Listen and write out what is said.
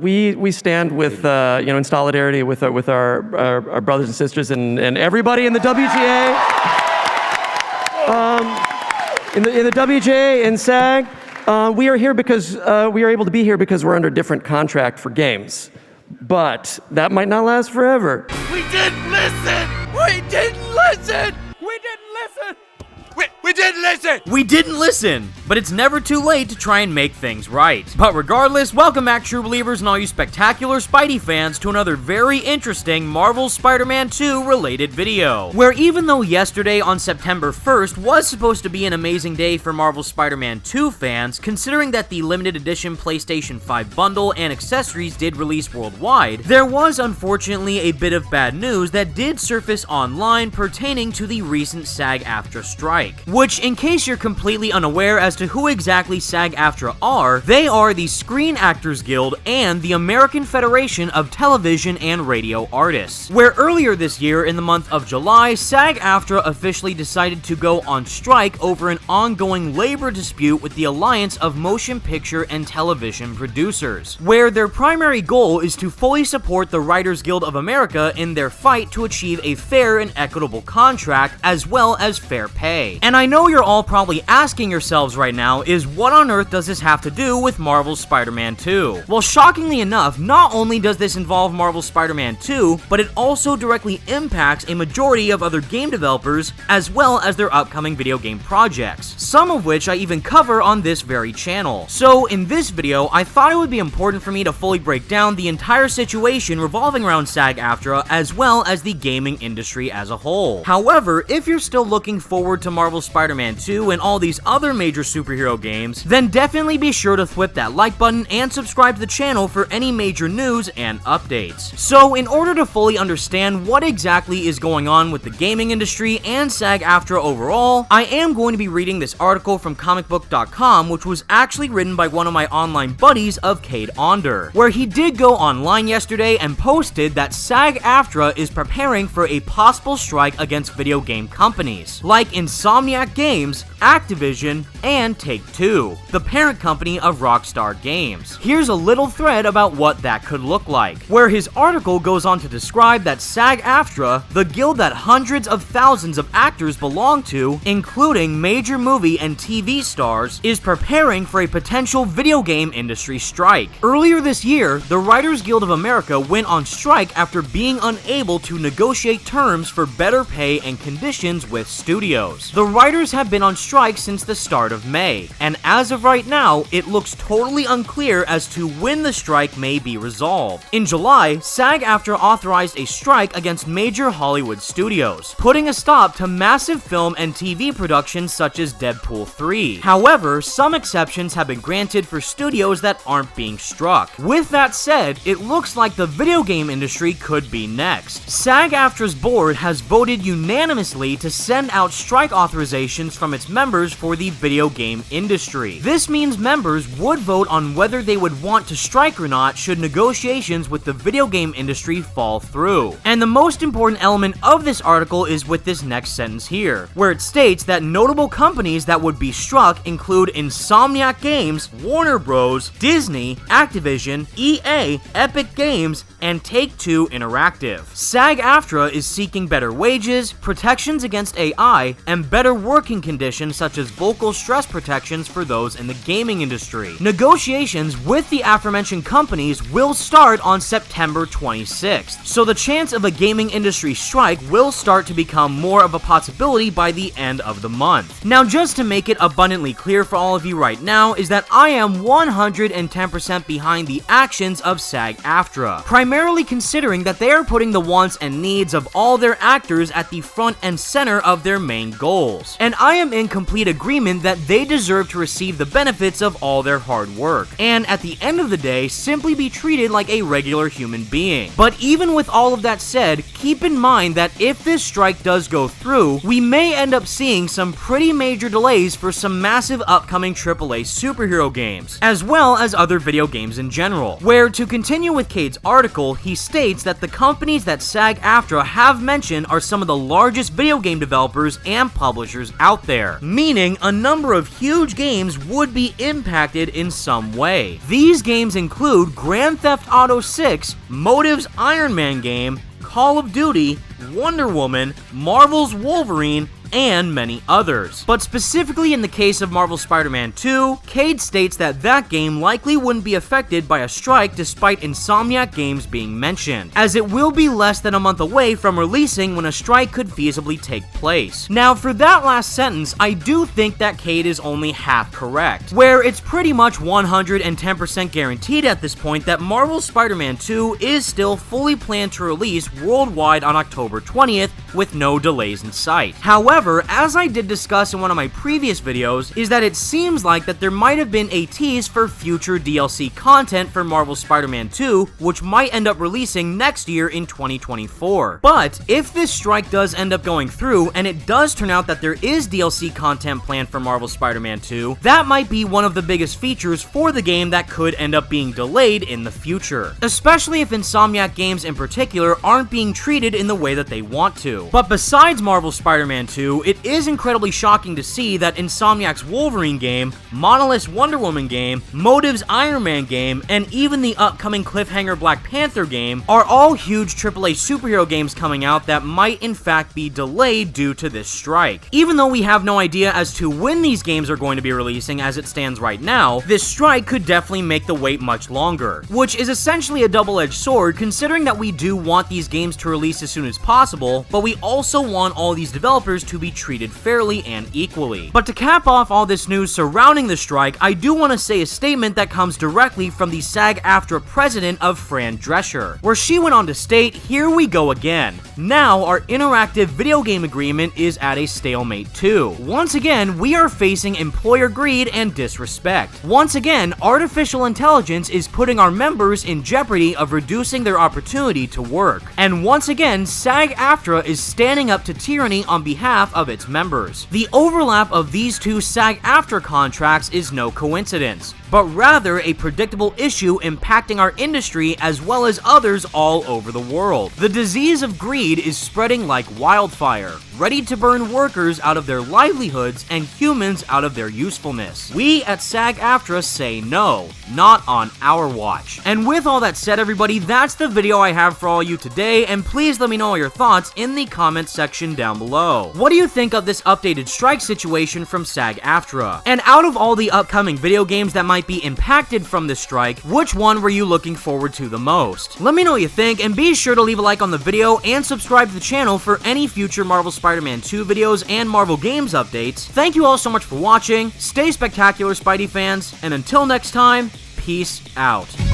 We stand with in solidarity with our brothers and sisters and everybody in the WGA, in the WGA and SAG. We are here because we are able to be here because we're under different contract for games, but that might not last forever. We didn't listen. We didn't listen. We didn't listen. We didn't listen! We didn't listen! But it's never too late to try and make things right. But regardless, welcome back, true believers and all you spectacular Spidey fans, to another very interesting Marvel's Spider-Man 2 related video. Where even though yesterday on September 1st was supposed to be an amazing day for Marvel's Spider-Man 2 fans, considering that the limited edition PlayStation 5 bundle and accessories did release worldwide, there was unfortunately a bit of bad news that did surface online pertaining to the recent SAG-AFTRA strike. Which, in case you're completely unaware as to who exactly SAG-AFTRA are, they are the Screen Actors Guild and the American Federation of Television and Radio Artists. Where earlier this year, in the month of July, SAG-AFTRA officially decided to go on strike over an ongoing labor dispute with the Alliance of Motion Picture and Television Producers, where their primary goal is to fully support the Writers Guild of America in their fight to achieve a fair and equitable contract as well as fair pay. And I know you're all probably asking yourselves right now is what on earth does this have to do with Marvel's Spider-Man 2? Well, shockingly enough, not only does this involve Marvel's Spider-Man 2, but it also directly impacts a majority of other game developers as well as their upcoming video game projects, some of which I even cover on this very channel. So in this video, I thought it would be important for me to fully break down the entire situation revolving around SAG-AFTRA as well as the gaming industry as a whole. However, if you're still looking forward to Marvel's Spider-Man 2 and all these other major superhero games, then definitely be sure to flip that like button and subscribe to the channel for any major news and updates. So in order to fully understand what exactly is going on with the gaming industry and SAG-AFTRA overall, I am going to be reading this article from comicbook.com, which was actually written by one of my online buddies of Cade Onder, where he did go online yesterday and posted that SAG-AFTRA is preparing for a possible strike against video game companies, like Insomniac Games, Activision, and Take-Two, the parent company of Rockstar Games. Here's a little thread about what that could look like, where his article goes on to describe that SAG-AFTRA, the guild that hundreds of thousands of actors belong to, including major movie and TV stars, is preparing for a potential video game industry strike. Earlier this year, the Writers Guild of America went on strike after being unable to negotiate terms for better pay and conditions with studios. The writers have been on strike since the start of May, and as of right now, it looks totally unclear as to when the strike may be resolved. In July, SAG-AFTRA authorized a strike against major Hollywood studios, putting a stop to massive film and TV productions such as Deadpool 3. However, some exceptions have been granted for studios that aren't being struck. With that said, it looks like the video game industry could be next. SAG-AFTRA's board has voted unanimously to send out strike authorizations from its members for the video game industry. This means members would vote on whether they would want to strike or not should negotiations with the video game industry fall through. And the most important element of this article is with this next sentence here, where it states that notable companies that would be struck include Insomniac Games, Warner Bros., Disney, Activision, EA, Epic Games, and Take-Two Interactive. SAG-AFTRA is seeking better wages, protections against AI, and better working conditions such as vocal stress protections for those in the gaming industry. Negotiations with the aforementioned companies will start on September 26th, so the chance of a gaming industry strike will start to become more of a possibility by the end of the month. Now, just to make it abundantly clear for all of you right now, is that I am 110% behind the actions of SAG-AFTRA, primarily considering that they are putting the wants and needs of all their actors at the front and center of their main goals. And I am in complete agreement that they deserve to receive the benefits of all their hard work, and at the end of the day, simply be treated like a regular human being. But even with all of that said, keep in mind that if this strike does go through, we may end up seeing some pretty major delays for some massive upcoming AAA superhero games, as well as other video games in general. Where, to continue with Cade's article, he states that the companies that SAG-AFTRA have mentioned are some of the largest video game developers and publishers out there, meaning a number of huge games would be impacted in some way. These games include Grand Theft Auto 6, Motive's Iron Man game, Call of Duty, Wonder Woman, Marvel's Wolverine, and many others. But specifically in the case of Marvel's Spider-Man 2, Cade states that that game likely wouldn't be affected by a strike despite Insomniac games being mentioned, as it will be less than a month away from releasing when a strike could feasibly take place. Now for that last sentence, I do think that Cade is only half correct, where it's pretty much 110% guaranteed at this point that Marvel's Spider-Man 2 is still fully planned to release worldwide on October 20th with no delays in sight. However, as I did discuss in one of my previous videos, is that it seems like that there might have been a tease for future DLC content for Marvel's Spider-Man 2, which might end up releasing next year in 2024. But if this strike does end up going through, and it does turn out that there is DLC content planned for Marvel's Spider-Man 2, that might be one of the biggest features for the game that could end up being delayed in the future. Especially if Insomniac games in particular aren't being treated in the way that they want to. But besides Marvel's Spider-Man 2, it is incredibly shocking to see that Insomniac's Wolverine game, Monolith's Wonder Woman game, Motive's Iron Man game, and even the upcoming cliffhanger Black Panther game are all huge AAA superhero games coming out that might in fact be delayed due to this strike. Even though we have no idea as to when these games are going to be releasing as it stands right now, this strike could definitely make the wait much longer, which is essentially a double-edged sword considering that we do want these games to release as soon as possible, but we also want all these developers to be treated fairly and equally. But to cap off all this news surrounding the strike, I do want to say a statement that comes directly from the SAG-AFTRA president of Fran Drescher, where she went on to state, "Here we go again. Now our interactive video game agreement is at a stalemate too. Once again, we are facing employer greed and disrespect. Once again, artificial intelligence is putting our members in jeopardy of reducing their opportunity to work. And once again, SAG-AFTRA is standing up to tyranny on behalf of its members." The overlap of these two SAG-AFTRA contracts is no coincidence, but rather a predictable issue impacting our industry as well as others all over the world. The disease of greed is spreading like wildfire, ready to burn workers out of their livelihoods and humans out of their usefulness. We at SAG-AFTRA say no, not on our watch. And with all that said, everybody, that's the video I have for all you today, and please let me know all your thoughts in the comments section down below. What do you think of this updated strike situation from SAG-AFTRA? And out of all the upcoming video games that might be impacted from this strike, which one were you looking forward to the most? Let me know what you think, and be sure to leave a like on the video and subscribe to the channel for any future Marvel Spider-Man 2 videos and Marvel Games updates. Thank you all so much for watching, stay spectacular Spidey fans, and until next time, peace out.